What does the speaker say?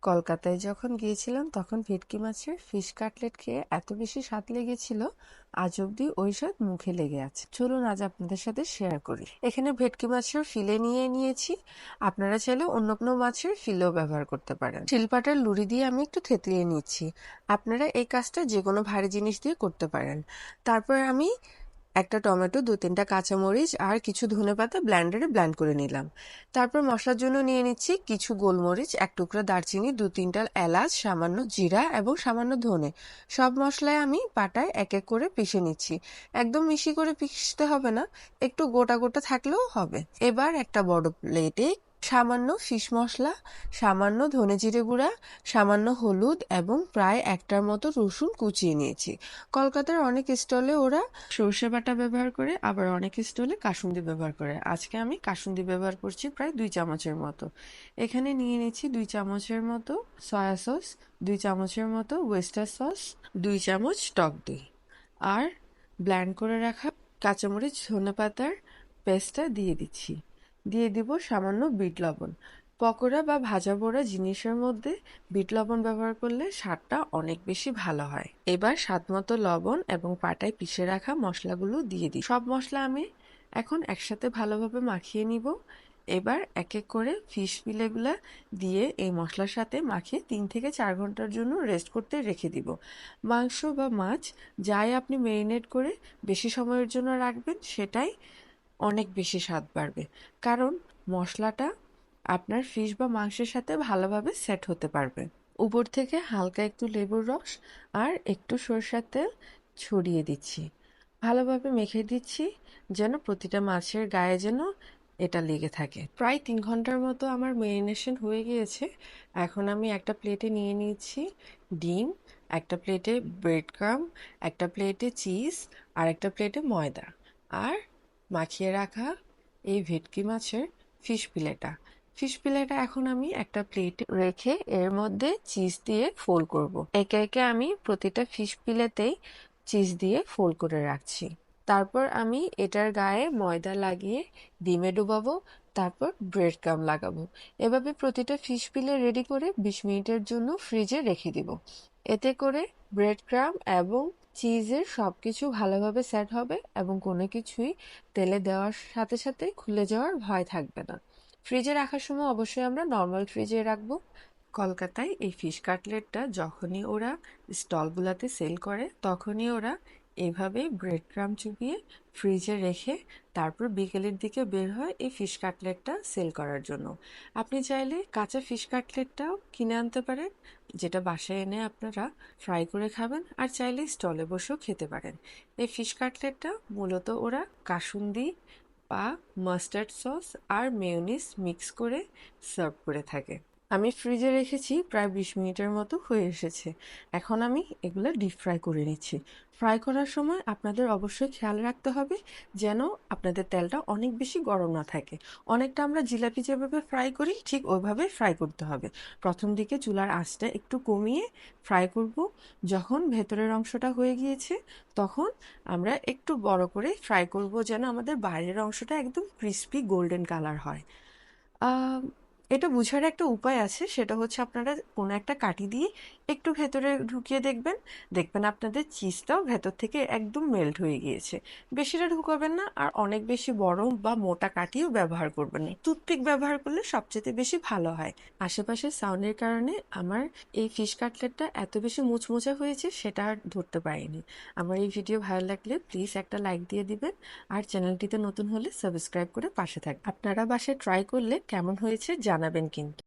কলকাতায় যখন গিয়েছিলাম তখন ভেটকি মাছের ফিশ কাটলেট খেয়ে এত বেশি স্বাদ লেগেছিল, আজ অব্দি ওই স্বাদ মুখে লেগে আছে। চলুন আজ আপনাদের সাথে শেয়ার করি। এখানে ভেটকি মাছের ফিলে নিয়ে নিয়েছি। আপনারা চাইলে অন্য কোনো মাছের ফিলেও ব্যবহার করতে পারেন। শিলপাটার লুড়ি দিয়ে আমি একটু থেতলিয়ে নিচ্ছি। আপনারা এই কাজটা যে কোনো ভারী জিনিস দিয়ে করতে পারেন। তারপর আমি একটা টমেটো, 2-3টা কাঁচামরিচ আর কিছু ধনেপাতা ব্লেন্ডারে ব্লেন্ড করে নিলাম। তারপর মশলার জন্য নিয়ে নিচ্ছি কিছু গোলমরিচ, 1 টুকরা দারচিনি, 2-3টা এলাচ, সামান্য জিরা এবং সামান্য ধনে। সব মশলায় আমি পাটায় এক এক করে পিষে নিচ্ছি। একদম মিহি করে পিষতে হবে না, একটু গোটা গোটা থাকলেও হবে। এবার একটা বড় প্লেটে সামান্য ফিশ মশলা, সামান্য ধনে জিরে গুঁড়া, সামান্য হলুদ এবং প্রায় একটার মতো রসুন কুচিয়ে নিয়েছি। কলকাতার অনেক স্টলে ওরা সর্ষে বাটা ব্যবহার করে, আবার অনেক স্টলে কাসুন্দি ব্যবহার করে। আজকে আমি কাসুন্দি ব্যবহার করছি প্রায় 2 চামচের মতো। এখানে নিয়ে নিচ্ছি 2 চামচের মতো সয়া সস, 2 চামচের মতো ওয়েস্টার সস, 2 চামচ টক দই আর ব্লেন্ড করে রাখা কাঁচামরিচ ধনেপাতার পেস্টটা দিয়ে দিচ্ছি। দিয়ে দিব সামান্য বিট লবণ। পকোড়া বা ভাজা পোড়া জিনিসের মধ্যে বিট লবণ ব্যবহার করলে স্বাদটা অনেক বেশি ভালো হয়। এবার স্বাদমতো লবণ এবং পাটায় পিষে রাখা মশলাগুলো দিয়ে দিই। সব মশলা আমি এখন একসাথে ভালোভাবে মাখিয়ে নিব। এবার এক এক করে ফিশ ফিলেগুলা দিয়ে এই মশলার সাথে মাখিয়ে 3 থেকে 4 ঘন্টার জন্য রেস্ট করতে রেখে দিব। মাংস বা মাছ যাই আপনি ম্যারিনেট করে বেশি সময়ের জন্য রাখবেন, সেটাই অনেক বেশি স্বাদ বাড়বে। কারণ মশলাটা আপনার ফিশ বা মাংসের সাথে ভালোভাবে সেট হতে পারবে। উপর থেকে হালকা একটু লেবুর রস আর একটু সরষের তেল ছড়িয়ে দিচ্ছি। ভালোভাবে মেখে দিচ্ছি যেন প্রতিটা মাছের গায়ে যেন এটা লেগে থাকে। প্রায় 3 ঘন্টার মতো আমার ম্যারিনেশন হয়ে গিয়েছে। এখন আমি একটা প্লেটে নিয়ে নিচ্ছি ডিম, একটা প্লেটে ব্রেড ক্রাম্ব, একটা প্লেটে চিজ আর একটা প্লেটে ময়দা আর মাখিয়ে রাখা এই ভেটকি মাছের ফিশ ফিলেটা এখন আমি একটা প্লেটে রেখে এর মধ্যে চিজ দিয়ে ফোল্ড করব। একে একে আমি প্রতিটা ফিশ ফিলেতেই চিজ দিয়ে ফোল্ড করে রাখছি। তারপর আমি এটার গায়ে ময়দা লাগিয়ে ডিমে ডুবাবো, তারপর ব্রেড ক্রাম্ব লাগাবো। এভাবে প্রতিটা ফিশ ফিলে রেডি করে 20 মিনিটের জন্য ফ্রিজে রেখে দিব। এতে করে ব্রেড ক্রাম্ব এবং চিজের সবকিছু ভালোভাবে সেট হবে এবং কোনো কিছুই তেলে দেওয়ার সাথে সাথে খুলে যাওয়ার ভয় থাকবে না। ফ্রিজে রাখার সময় অবশ্যই আমরা নর্মাল ফ্রিজে রাখবো। কলকাতায় এই ফিশ কাটলেটটা যখনই ওরা স্টলগুলোতে সেল করে তখনই ওরা এভাবে ব্রেড ক্রাম্ব চুবিয়ে ফ্রিজে রেখে তারপর বিকেলের দিকে বের হয় এই ফিশ কাটলেটটা সেল করার জন্য। আপনি চাইলে কাঁচা ফিশ কাটলেটটাও কিনে আনতে পারেন, যেটা বাসায় এনে আপনারা ফ্রাই করে খাবেন, আর চাইলে স্টলে বসেও খেতে পারেন। এই ফিশ কাটলেটটা মূলত ওরা কাসুন্দি বা মাস্টার্ড সস আর মেয়োনিজ মিক্স করে সার্ভ করে থাকে। আমি ফ্রিজে রেখেছি, প্রায় 20 মিনিটের মতো হয়ে এসেছে। এখন আমি এগুলো ডিপ ফ্রাই করে নিচ্ছি। ফ্রাই করার সময় আপনাদের অবশ্যই খেয়াল রাখতে হবে যেন আপনাদের তেলটা অনেক বেশি গরম না থাকে। অনেকটা আমরা জিলাপি যেভাবে ফ্রাই করি ঠিক ওইভাবে ফ্রাই করতে হবে। প্রথম দিকে চুলার আঁচটা একটু কমিয়ে ফ্রাই করব। যখন ভেতরের অংশটা হয়ে গিয়েছে তখন আমরা একটু বড় করে ফ্রাই করব যেন আমাদের বাইরের অংশটা একদম ক্রিস্পি গোল্ডেন কালার হয়। আহ, এটা বোঝার একটা উপায় আছে, সেটা হচ্ছে আপনারা কোনো একটা কাঠি দিয়ে একটু ভেতরে ঢুকিয়ে দেখবেন, দেখবেন আপনাদের চিজটাও ভেতর থেকে একদম মেল্ট হয়ে গিয়েছে। বেশিটা ঢুকাবেন না, আর অনেক বেশি বড় বা মোটা কাঠিও ব্যবহার করবেন না, টুথপিক ব্যবহার করলে সবচেয়ে বেশি ভালো হয়। আশেপাশে সাউন্ডের কারণে আমার এই ফিশ কাটলেটটা এত বেশি মুচমুচে হয়েছে সেটা আর ধরতে পারিনি। আমার এই ভিডিও ভালো লাগলে প্লিজ একটা লাইক দিয়ে দিবেন, আর চ্যানেলটিতে নতুন হলে সাবস্ক্রাইব করে পাশে থাকবেন। আপনারা বাসায় ট্রাই করলে কেমন হয়েছে জানাবেন কিন্তু।